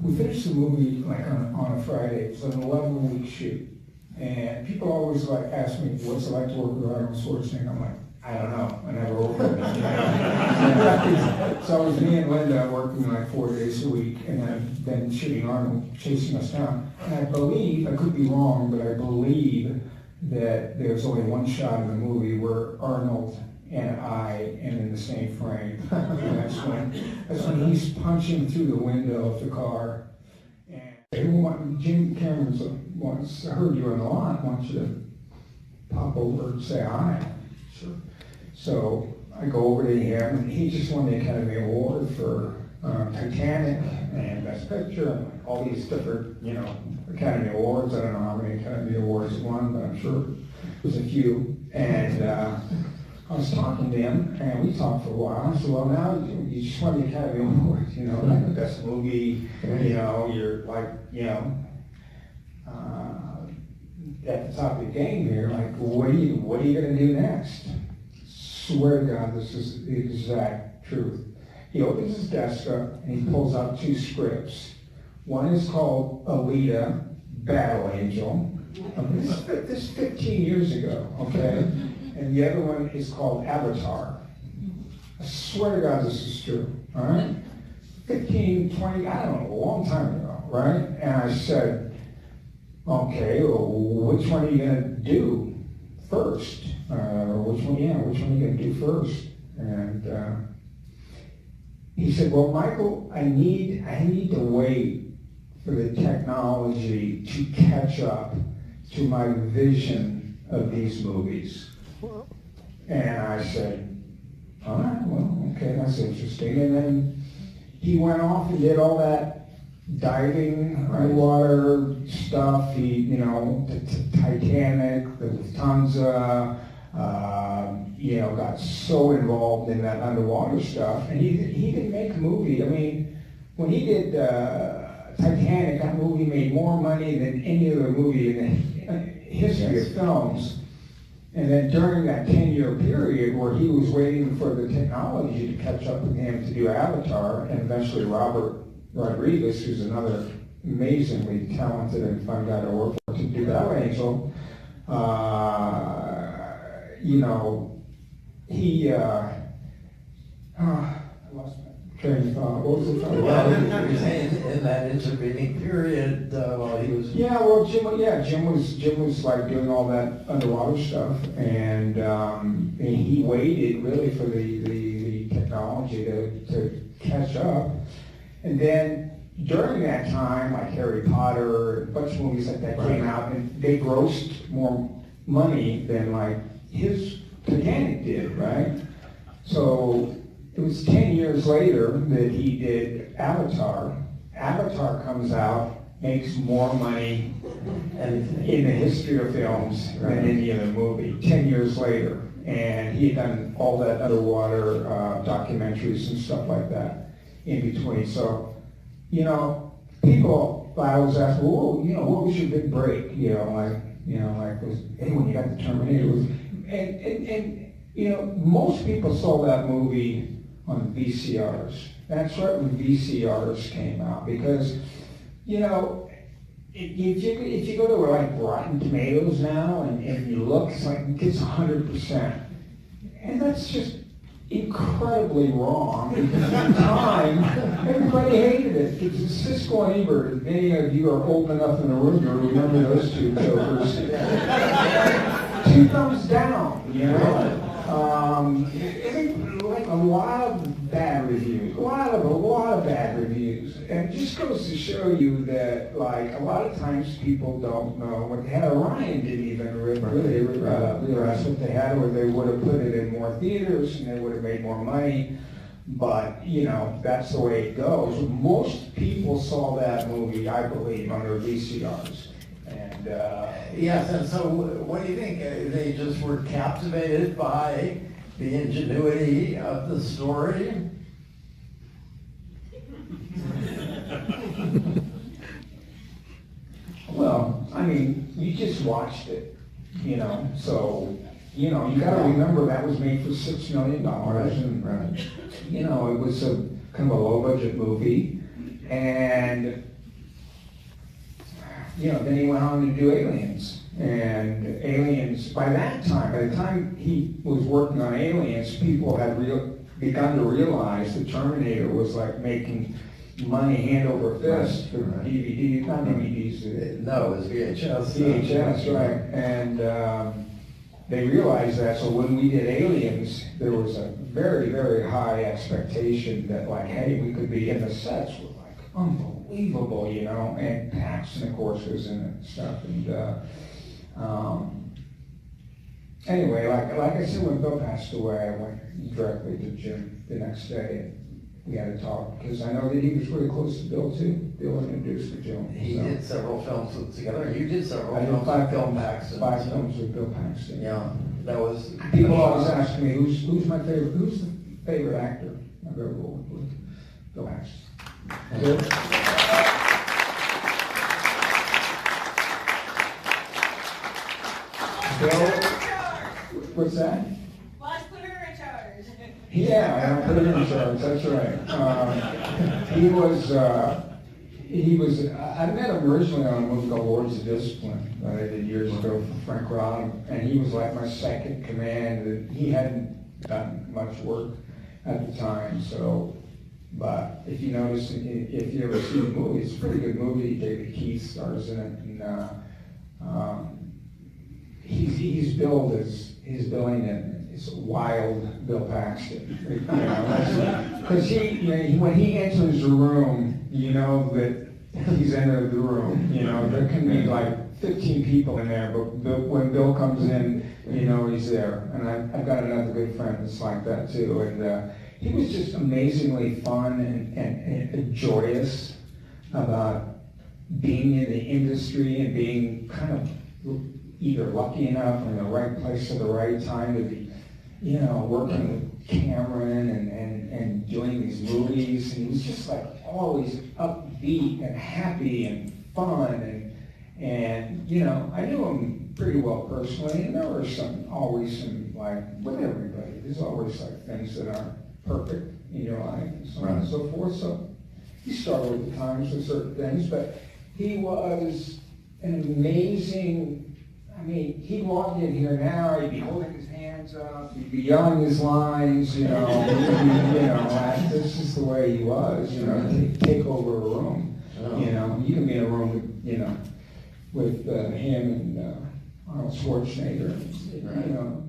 we finished the movie like on a Friday. It was an 11-week shoot. And people always like ask me, what's it like to work with Arnold Schwarzenegger? I'm like, I don't know. I never worked with him. So it was me and Linda working like 4 days a week, and then shooting Arnold chasing us down. And I believe, I could be wrong, but I believe that there's only one shot in the movie where Arnold and I am in the same frame. And that's when he's punching through the window of the car. And Jim Cameron's once, I heard you were on the lot, I want you to pop over and say hi. Sure. So I go over to him, and he just won the Academy Award for Titanic and Best Picture, and all these different, Academy Awards. I don't know how many Academy Awards he won, but I'm sure there's a few. And I was talking to him, and we talked for a while. I said, well, now you just won the Academy Award, like the best movie, you're like, at the top of the game here, like, what are you going to do next? Swear to God, this is the exact truth. He opens his desk up, and he pulls out 2 scripts. One is called Alita, Battle Angel. This is 15 years ago, okay? And the other one is called Avatar. I swear to God this is true, all right? 15, 20, I don't know, a long time ago, right? And I said, okay, well, which one are you going to do first? Which one are you going to do first? And he said, well, Michael, I need to wait for the technology to catch up to my vision of these movies. And I said, all right, well, okay, that's interesting. And then he went off and did all that diving, underwater stuff. He, the Titanic, the Lufthansa, got so involved in that underwater stuff. And he didn't make a movie. I mean, when he did Titanic, that movie made more money than any other movie in the history of films. And then during that 10-year period where he was waiting for the technology to catch up with him to do Avatar, and eventually Robert Rodriguez, who's another amazingly talented and fun guy to work for, to do Battle Angel, I lost my train of thought. What was it talking about? Well, you're saying in that intervening period while he was... Yeah, well, Jim was like doing all that underwater stuff, and he waited really for the technology to catch up. And then during that time, like Harry Potter, a bunch of movies like that came out, and they grossed more money than like his Titanic did, right? So it was 10 years later that he did Avatar. Avatar comes out, makes more money in the history of films than any other movie, 10 years later. And he had done all that underwater documentaries and stuff like that in between. So, people, I was asked, well, what was your big break? When you got the Terminator. And most people saw that movie on VCRs. That's right when VCRs came out, because, if you go to like Rotten Tomatoes now and you look, it's like it gets 100%. And that's just incredibly wrong, because at the time, everybody hated it. Because Siskel and Ebert, if any of you are old enough in the room to remember those two jokers, 2 thumbs down, like a lot of bad reviews, a lot of bad reviews, and it just goes to show you that, like, a lot of times people don't know what they had. Ryan didn't even really realize what they had, or they would have put it in more theaters and they would have made more money. But that's the way it goes. Most people saw that movie, I believe, on their VCRs. And yes, and so what do you think? They just were captivated by the ingenuity of the story? Well, I mean, you just watched it, so, you gotta remember that was made for $6 million, and, it was a kind of a low-budget movie, And, you know, then he went on to do Aliens. And Aliens, by the time he was working on Aliens, people had begun to realize that Terminator was like making money hand over fist for DVDs, not DVDs. No, it was VHS. VHS, right. And they realized that, so when we did Aliens, there was a very, very high expectation that, like, hey, we could be in the sets with, like, unbelievable, you know, and Paxton, of course, was in it and stuff. And anyway, like I said, when Bill passed away, I went directly to Jim the next day, and we had a talk, because I know that he was really close to Bill, too. Bill introduced me to him. He did several films together. You did several I did films with Bill Paxton. 5 films with Bill Paxton. Yeah, that was... People always ask me, who's my favorite, who's the favorite actor I've ever worked with? Bill Paxton. Bill, what's that? Let's put her in charge. Yeah, I put him in charge, that's right. He was, I met him originally on a movie called Lords of Discipline that I did years ago for Frank Rodham, and he was like my second command, and he hadn't done much work at the time, so, but if you notice, if you ever see the movie, it's a pretty good movie. David Keith stars in it, and he's billed as, his billing is Wild Bill Paxton, you know, because when he enters the room, you know that he's entered the room, you know, there can be like 15 people in there, but when Bill comes in, you know he's there. And I've got another good friend that's like that too, and he was just amazingly fun and joyous about being in the industry and being kind of either lucky enough or in the right place at the right time to be, you know, working with Cameron and doing these movies. And he was just like always upbeat and happy and fun. And you know, I knew him pretty well personally, and there were always some, like, with everybody, there's always like things that aren't perfect in your life and so on and so forth. So he struggled at times with certain things, but he was an amazing, I mean, he'd walk in here now, he'd be holding his hands up, he'd be yelling his lines, you know, this is the way he was, you know, take over a room. You know, you can be in a room with, you know, with him and Arnold Schwarzenegger, you know,